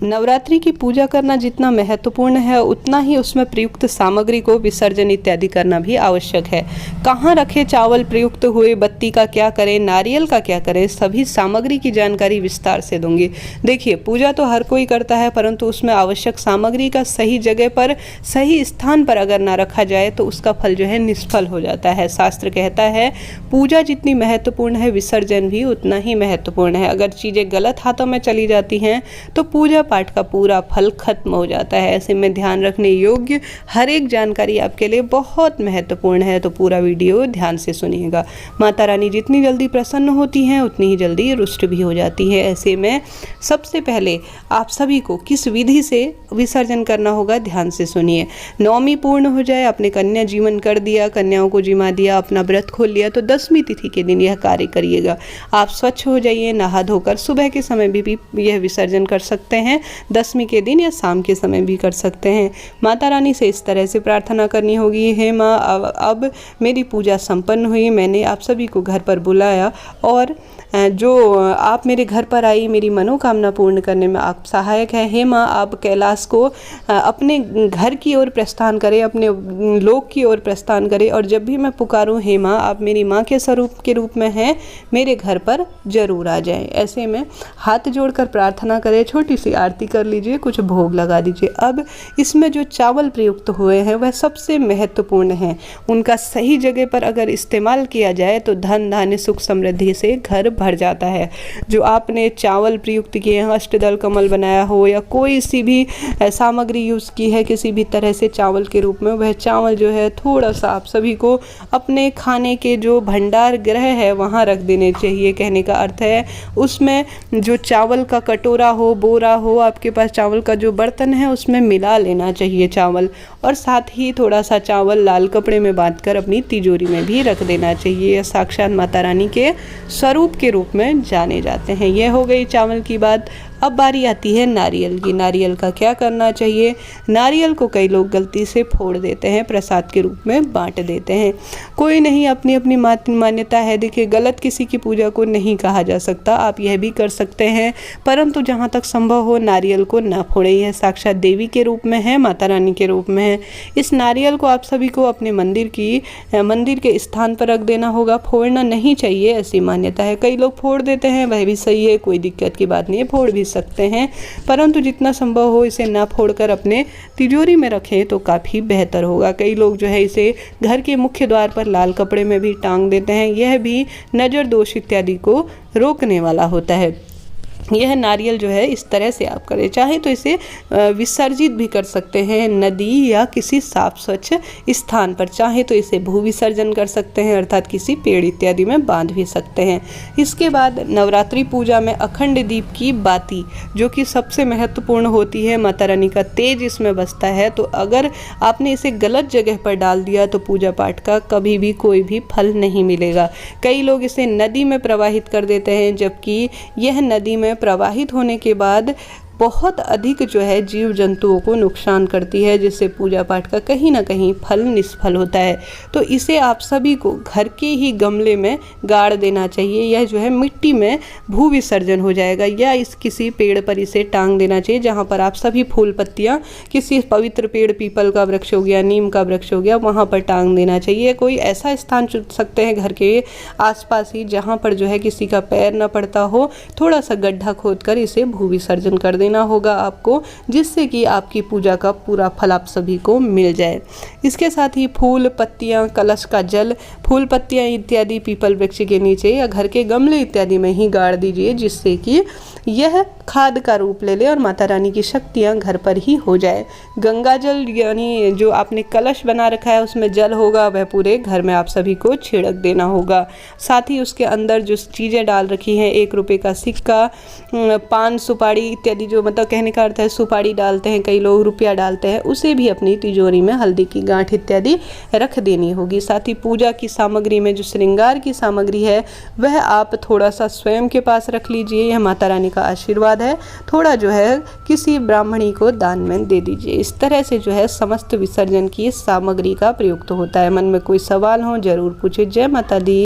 नवरात्रि की पूजा करना जितना महत्वपूर्ण है उतना ही उसमें प्रयुक्त सामग्री को विसर्जन इत्यादि करना भी आवश्यक है। कहाँ रखे चावल प्रयुक्त हुए, बत्ती का क्या करें, नारियल का क्या करें, सभी सामग्री की जानकारी विस्तार से दूंगी। देखिए, पूजा तो हर कोई करता है, परंतु उसमें आवश्यक सामग्री का सही जगह पर, सही स्थान पर अगर ना रखा जाए तो उसका फल जो है निष्फल हो जाता है। शास्त्र कहता है पूजा जितनी महत्वपूर्ण है विसर्जन भी उतना ही महत्वपूर्ण है। अगर चीज़ें गलत हाथों में चली जाती हैं तो पूजा पाठ का पूरा फल खत्म हो जाता है। ऐसे में ध्यान रखने योग्य हर एक जानकारी आपके लिए बहुत महत्वपूर्ण है, तो पूरा वीडियो ध्यान से सुनिएगा। माता रानी जितनी जल्दी प्रसन्न होती हैं उतनी ही जल्दी रुष्ट भी हो जाती है। ऐसे में सबसे पहले आप सभी को किस विधि से विसर्जन करना होगा ध्यान से सुनिए। नवमी पूर्ण हो जाए, आपने कन्या जीवन कर दिया, कन्याओं को जिमा दिया, अपना व्रत खोल लिया, तो 10वीं तिथि के दिन यह कार्य करिएगा। आप स्वच्छ हो जाइए, नहा धोकर सुबह के समय भी यह विसर्जन कर सकते हैं, 10वीं के दिन या शाम के समय भी कर सकते हैं। माता रानी से इस तरह से प्रार्थना करनी होगी, हे माँ अब मेरी पूजा संपन्न हुई, मैंने आप सभी को घर पर बुलाया और जो आप मेरे घर पर आई मेरी मनोकामना पूर्ण करने में आप सहायक हैं। हे माँ आप कैलाश को अपने घर की ओर प्रस्थान करें, अपने लोक की ओर प्रस्थान करें, और जब भी मैं पुकारूं हे माँ आप मेरी माँ के स्वरूप के रूप में हैं, मेरे घर पर जरूर आ जाएं। ऐसे में हाथ जोड़कर प्रार्थना करें, छोटी सी आरती कर लीजिए, कुछ भोग लगा दीजिए। अब इसमें जो चावल प्रयुक्त हुए हैं वह सबसे महत्वपूर्ण हैं। उनका सही जगह पर अगर इस्तेमाल किया जाए तो धन धान्य सुख समृद्धि से घर भर जाता है। जो आपने चावल प्रयुक्त किए हैं, अष्टदल कमल बनाया हो या कोई सी भी सामग्री यूज़ की है किसी भी तरह से चावल के रूप में, वह चावल जो है थोड़ा सा आप सभी को अपने खाने के जो भंडार गृह है वहाँ रख देने चाहिए। कहने का अर्थ है उसमें जो चावल का कटोरा हो, बोरा हो, आपके पास चावल का जो बर्तन है उसमें मिला लेना चाहिए चावल, और साथ ही थोड़ा सा चावल लाल कपड़े में बांधकर अपनी तिजोरी में भी रख देना चाहिए। यह साक्षात माता रानी के स्वरूप के रूप में जाने जाते हैं। यह हो गई चावल की बात। अब बारी आती है नारियल की। नारियल का क्या करना चाहिए? नारियल को कई लोग गलती से फोड़ देते हैं, प्रसाद के रूप में बांट देते हैं। कोई नहीं, अपनी अपनी मान्यता है। देखिए, गलत किसी की पूजा को नहीं कहा जा सकता, आप यह भी कर सकते हैं, परंतु जहाँ तक संभव हो नारियल को ना फोड़ें। यह साक्षात देवी के रूप में है, माता रानी के रूप में है। इस नारियल को आप सभी को अपने मंदिर के स्थान पर रख देना होगा, फोड़ना नहीं चाहिए, ऐसी मान्यता है। कई लोग फोड़ देते हैं, वह भी सही है, कोई दिक्कत की बात नहीं है, फोड़ भी सकते हैं, परंतु जितना संभव हो इसे ना फोड़कर अपने तिजोरी में रखें तो काफ़ी बेहतर होगा। कई लोग जो है इसे घर के मुख्य द्वार पर लाल कपड़े में भी टांग देते हैं, यह भी नज़र दोष इत्यादि को रोकने वाला होता है। यह नारियल जो है इस तरह से आप करें, चाहे तो इसे विसर्जित भी कर सकते हैं नदी या किसी साफ स्वच्छ स्थान पर, चाहे तो इसे भू विसर्जन कर सकते हैं अर्थात किसी पेड़ इत्यादि में बांध भी सकते हैं। इसके बाद नवरात्रि पूजा में अखंड दीप की बाती जो कि सबसे महत्वपूर्ण होती है, माता रानी का तेज इसमें बसता है, तो अगर आपने इसे गलत जगह पर डाल दिया तो पूजा पाठ का कभी भी कोई भी फल नहीं मिलेगा। कई लोग इसे नदी में प्रवाहित कर देते हैं, जबकि यह नदी में प्रवाहित होने के बाद बहुत अधिक जो है जीव जंतुओं को नुकसान करती है, जिससे पूजा पाठ का कहीं ना कहीं फल निष्फल होता है। तो इसे आप सभी को घर के ही गमले में गाड़ देना चाहिए। यह जो है मिट्टी में भू विसर्जन हो जाएगा, या इस किसी पेड़ पर इसे टांग देना चाहिए जहाँ पर आप सभी फूल पत्तियाँ, किसी पवित्र पेड़, पीपल का वृक्ष हो गया, नीम का वृक्ष हो गया, वहाँ पर टांग देना चाहिए। कोई ऐसा स्थान चुन सकते हैं घर के आसपास ही जहाँ पर जो है किसी का पैर न पड़ता हो, थोड़ा सा गड्ढा खोदकर इसे भू विसर्जन कर देना होगा आपको, जिससे कि आपकी पूजा का पूरा फल आप सभी को मिल जाए। इसके साथ ही फूल पत्तियां, कलश का जल, फूल पत्तियां इत्यादि पीपल वृक्ष के नीचे या घर के गमले इत्यादि में ही गाड़ दीजिए, जिससे कि यह खाद का रूप ले ले और माता रानी की शक्तियां घर पर ही हो जाए। गंगा जल यानी जो आपने कलश बना रखा है उसमें जल होगा, वह पूरे घर में आप सभी को छिड़क देना होगा। साथ ही उसके अंदर जो चीज़ें डाल रखी हैं, 1 रुपये का सिक्का, पान सुपारी इत्यादि, जो मतलब कहने का अर्थ है सुपारी डालते हैं कई लोग, रुपया डालते हैं, उसे भी अपनी तिजोरी में हल्दी की गांठ इत्यादि रख देनी होगी। साथ ही पूजा की सामग्री में जो श्रृंगार की सामग्री है वह आप थोड़ा सा स्वयं के पास रख लीजिए, यह माता रानी का आशीर्वाद है। थोड़ा जो है किसी ब्राह्मणी को दान में दे दीजिए। इस तरह से जो है समस्त विसर्जन की सामग्री का प्रयुक्त होता है। मन में कोई सवाल हो जरूर पूछे। जय माता दी।